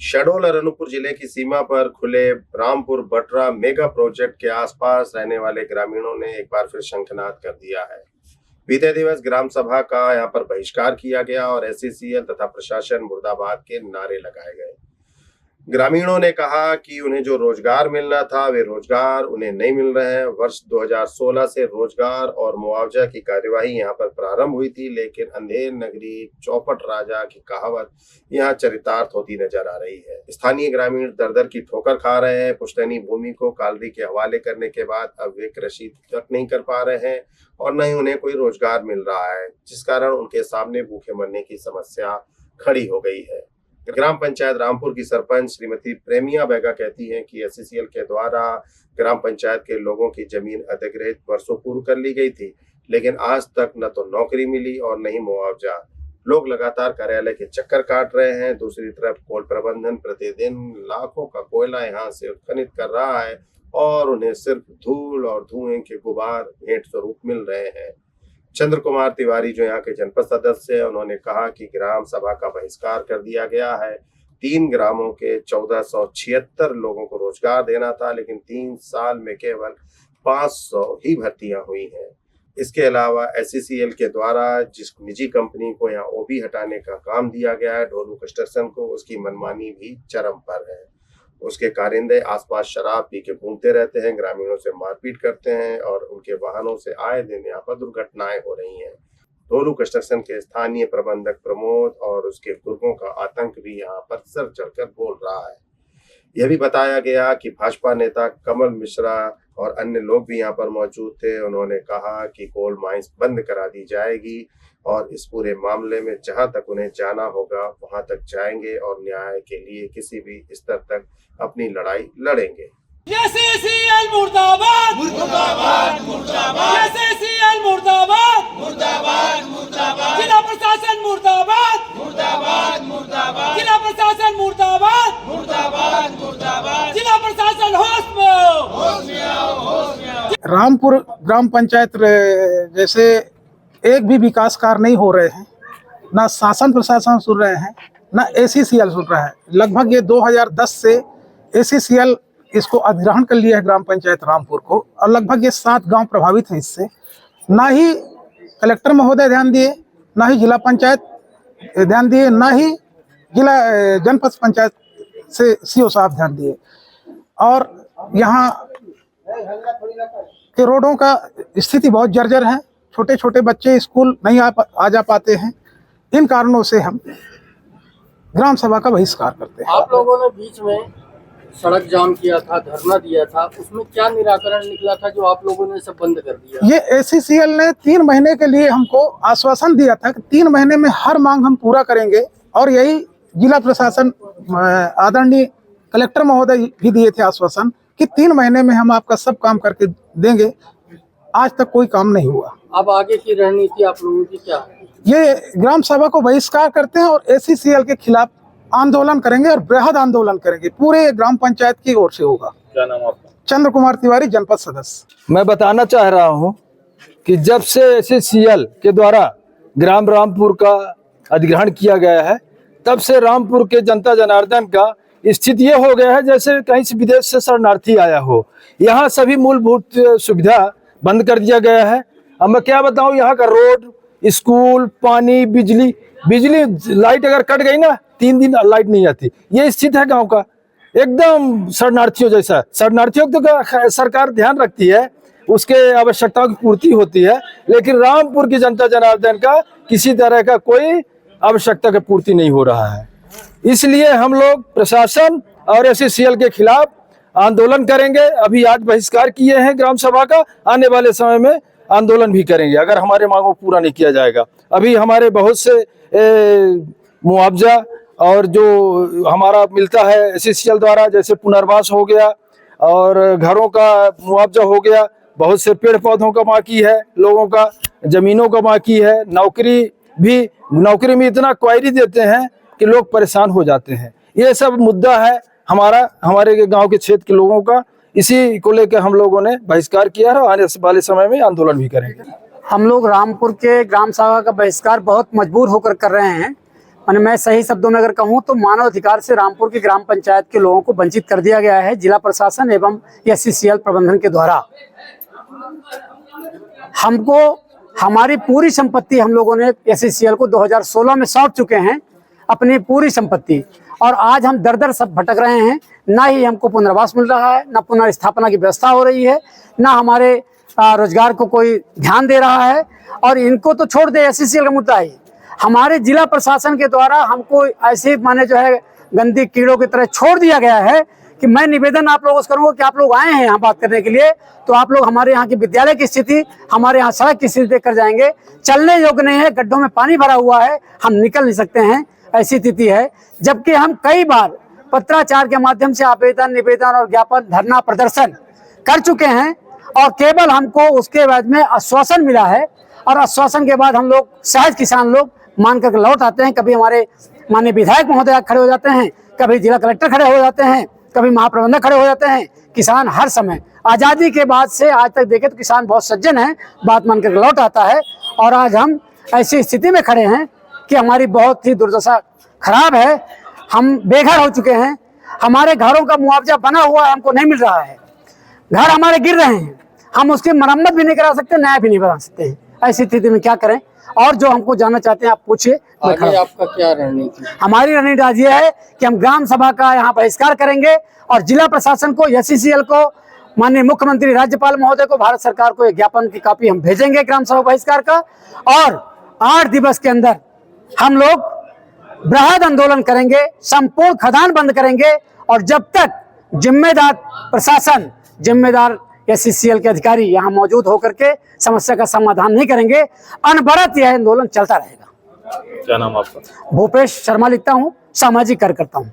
शहडोल और अनूपपुर जिले की सीमा पर खुले रामपुर बटरा मेगा प्रोजेक्ट के आसपास रहने वाले ग्रामीणों ने एक बार फिर शंखनाद कर दिया है। बीते दिवस ग्राम सभा का यहां पर बहिष्कार किया गया और एससीसीएल तथा प्रशासन मुर्दाबाद के नारे लगाए गए। ग्रामीणों ने कहा कि उन्हें जो रोजगार मिलना था वे रोजगार उन्हें नहीं मिल रहे हैं। वर्ष 2016 से रोजगार और मुआवजा की कार्यवाही यहां पर प्रारंभ हुई थी, लेकिन अंधेर नगरी चौपट राजा की कहावत यहां चरितार्थ होती नजर आ रही है। स्थानीय ग्रामीण दर दर की ठोकर खा रहे हैं। पुश्तैनी भूमि को कालरी के हवाले करने के बाद अब वे कृषि तक नहीं कर पा रहे हैं और न ही उन्हें कोई रोजगार मिल रहा है, जिस कारण उनके सामने भूखे मरने की समस्या खड़ी हो गई है। ग्राम पंचायत रामपुर की सरपंच श्रीमती प्रेमिया बेगा कहती हैं कि एससीसीएल के द्वारा ग्राम पंचायत के लोगों की जमीन अधिग्रहित वर्षों पूर्व कर ली गई थी, लेकिन आज तक न तो नौकरी मिली और न ही मुआवजा। लोग लगातार कार्यालय के चक्कर काट रहे हैं। दूसरी तरफ कोल प्रबंधन प्रतिदिन लाखों का कोयला यहाँ से उत्खनित कर रहा है और उन्हें सिर्फ धूल और धुएं के गुबार भेंट स्वरूप मिल रहे हैं। चंद्र कुमार तिवारी जो यहाँ के जनपद सदस्य है, उन्होंने कहा कि ग्राम सभा का बहिष्कार कर दिया गया है। 3 ग्रामों के 1476 लोगों को रोजगार देना था, लेकिन 3 साल में केवल 500 ही भर्तियां हुई हैं। इसके अलावा एससीसीएल के द्वारा जिस निजी कंपनी को यहाँ ओबी हटाने का काम दिया गया है, ढोलू कंस्ट्रक्शन को, उसकी मनमानी भी चरम पर है। उसके कारिंदे आसपास शराब पी के घूमते रहते हैं, ग्रामीणों से मारपीट करते हैं और उनके वाहनों से आए दिन यहाँ पर दुर्घटनाएं हो रही हैं। ढोलू कंस्ट्रक्शन के स्थानीय प्रबंधक प्रमोद और उसके गुर्गों का आतंक भी यहाँ पर सर चढ़कर बोल रहा है। यह भी बताया गया कि भाजपा नेता कमल मिश्रा और अन्य लोग भी यहाँ पर मौजूद थे। उन्होंने कहा कि कोल माइंस बंद करा दी जाएगी और इस पूरे मामले में जहां तक उन्हें जाना होगा वहां तक जाएंगे और न्याय के लिए किसी भी स्तर तक अपनी लड़ाई लड़ेंगे। एससीसीएल मुर्दाबाद मुर्दाबाद मुर्दाबाद, एससीसीएल मुर्दाबाद मुर्दाबाद मुर्दाबाद, जिला प्रशासन मुर्दाबाद मुर्दाबाद मुर्दाबाद, जिला प्रशासन मुर्दाबाद मुर्दाबाद मुर्दाबाद, जिला प्रशासन होश में आओ, होश में आओ, होश में आओ। रामपुर ग्राम पंचायत जैसे एक भी विकास कार्य नहीं हो रहे हैं, ना शासन प्रशासन सुन रहे हैं, ना एससीसीएल सुन रहा है। लगभग ये 2010 से एससीसीएल इसको अधिग्रहण कर लिया है ग्राम पंचायत रामपुर को, और लगभग ये 7 गांव प्रभावित हैं इससे। ना ही कलेक्टर महोदय ध्यान दिए, ना ही जिला पंचायत ध्यान दिए, ना ही जिला जनपद पंचायत से सीओ साहब ध्यान दिए। और यहाँ के रोडों का स्थिति बहुत जर्जर है। छोटे छोटे बच्चे स्कूल नहीं आ जा पाते हैं। इन कारणों से हम ग्राम सभा का बहिष्कार करते हैं। आप लोगों ने बीच में सड़क जाम किया था, धरना दिया था, उसमें क्या निराकरण निकला था जो आप लोगों ने सब बंद कर दिया? ये एससीसीएल ने 3 महीने के लिए हमको आश्वासन दिया था कि 3 महीने में हर मांग हम पूरा करेंगे, और यही जिला प्रशासन आदरणीय कलेक्टर महोदय भी दिए थे आश्वासन कि 3 महीने में हम आपका सब काम करके देंगे। आज तक कोई काम नहीं हुआ। अब आगे की रणनीति आप लोगों की क्या है? ये ग्राम सभा को बहिष्कार करते हैं और एससीसीएल के खिलाफ आंदोलन करेंगे और बृहद आंदोलन करेंगे। पूरे ग्राम पंचायत की ओर से होगा। क्या नाम आपका? चंद्र कुमार तिवारी, जनपद सदस्य। मैं बताना चाह रहा हूं कि जब से एससीसीएल के द्वारा ग्राम रामपुर का अधिग्रहण किया गया है, तब से रामपुर के जनता जनार्दन का स्थिति ये हो गया है जैसे कहीं से विदेश से शरणार्थी आया हो। यहाँ सभी मूलभूत सुविधा बंद कर दिया गया है। अब मैं क्या बताऊं, यहाँ का रोड, स्कूल, पानी, बिजली लाइट अगर कट गई ना 3 दिन लाइट नहीं आती। ये स्थिति है गांव का, एकदम शरणार्थियों जैसा। शरणार्थियों तो सरकार ध्यान रखती है, उसके आवश्यकताओं की पूर्ति होती है, लेकिन रामपुर की जनता जनार्दन का किसी तरह का कोई आवश्यकता की पूर्ति नहीं हो रहा है। इसलिए हम लोग प्रशासन और एससीसीएल के खिलाफ आंदोलन करेंगे। अभी आज बहिष्कार किए हैं ग्राम सभा का, आने वाले समय में आंदोलन भी करेंगे अगर हमारे मांगों को पूरा नहीं किया जाएगा। अभी हमारे बहुत से मुआवजा और जो हमारा मिलता है एससीसीएल द्वारा, जैसे पुनर्वास हो गया और घरों का मुआवजा हो गया, बहुत से पेड़ पौधों का बाकी है, लोगों का जमीनों का बाकी है, नौकरी में इतना क्वायरी देते हैं कि लोग परेशान हो जाते हैं। ये सब मुद्दा है हमारे गांव के क्षेत्र के लोगों का। इसी को लेकर हम लोगों ने बहिष्कार किया है और आने वाले समय में आंदोलन भी करेंगे। हम लोग रामपुर के ग्राम सभा का बहिष्कार बहुत मजबूर होकर कर रहे हैं। मैं सही शब्दों में अगर कहूं तो मानव अधिकार से रामपुर की ग्राम पंचायत के लोगों को वंचित कर दिया गया है जिला प्रशासन एवं SCCL प्रबंधन के द्वारा। हमको हमारी पूरी संपत्ति हम लोगों ने SCCL को 2016 में सौंप चुके हैं, अपनी पूरी संपत्ति, और आज हम दर दर सब भटक रहे हैं। ना ही हमको पुनर्वास मिल रहा है, ना पुनर्स्थापना की व्यवस्था हो रही है, ना हमारे रोजगार को कोई ध्यान दे रहा है। और इनको तो छोड़ दे, SCCL का मुद्दा है, हमारे जिला प्रशासन के द्वारा हमको ऐसे माने जो है गंदी कीड़ों की तरह छोड़ दिया गया है कि मैं निवेदन आप लोगों से करूंगा कि आप लोग आए हैं यहाँ बात करने के लिए, तो आप लोग हमारे यहाँ की विद्यालय की स्थिति, हमारे यहाँ सड़क की स्थिति देख कर जाएंगे। चलने योग्य नहीं है, गड्ढों में पानी भरा हुआ है, हम निकल नहीं सकते हैं, ऐसी स्थिति है। जबकि हम कई बार पत्राचार के माध्यम से आवेदन, निवेदन और ज्ञापन, धरना प्रदर्शन कर चुके हैं और केवल हमको उसके बाद में आश्वासन मिला है। और आश्वासन के बाद हम लोग सहज किसान लोग मान कर लौट आते हैं। कभी हमारे माननीय विधायक महोदय खड़े हो जाते हैं, कभी जिला कलेक्टर खड़े हो जाते हैं, कभी महाप्रबंधक खड़े हो जाते हैं। किसान हर समय आज़ादी के बाद से आज तक देखे तो किसान बहुत सज्जन है, बात मान कर लौट आता है। और आज हम ऐसी स्थिति में खड़े हैं कि हमारी बहुत ही दुर्दशा खराब है, हम बेघर हो चुके हैं, हमारे घरों का मुआवजा बना हुआ है, हमको नहीं मिल रहा है, घर हमारे गिर रहे हैं, हम उसकी मरम्मत भी नहीं करा सकते, नया भी नहीं बना सकते हैं। ऐसी स्थिति में क्या करें? और जो हमको जानना चाहते हैं आप पूछिए। आगे आपका क्या रणनीति? हमारी रणनीति आज ये है कि हम ग्राम सभा का यहाँ बहिष्कार करेंगे और जिला प्रशासन को, SCCL को, माननीय मुख्यमंत्री, राज्यपाल महोदय को, भारत सरकार को एक ज्ञापन की कॉपी हम भेजेंगे ग्राम सभा बहिष्कार का। और 8 दिवस के अंदर हम लोग बृहद आंदोलन करेंगे, संपूर्ण खदान बंद करेंगे। और जब तक जिम्मेदार प्रशासन, जिम्मेदार SCCL के अधिकारी यहाँ मौजूद होकर के समस्या का समाधान नहीं करेंगे, अनवरत यह आंदोलन चलता रहेगा। क्या नाम आपका? भूपेश शर्मा लिखता हूँ, सामाजिक कार्यकर्ता हूँ।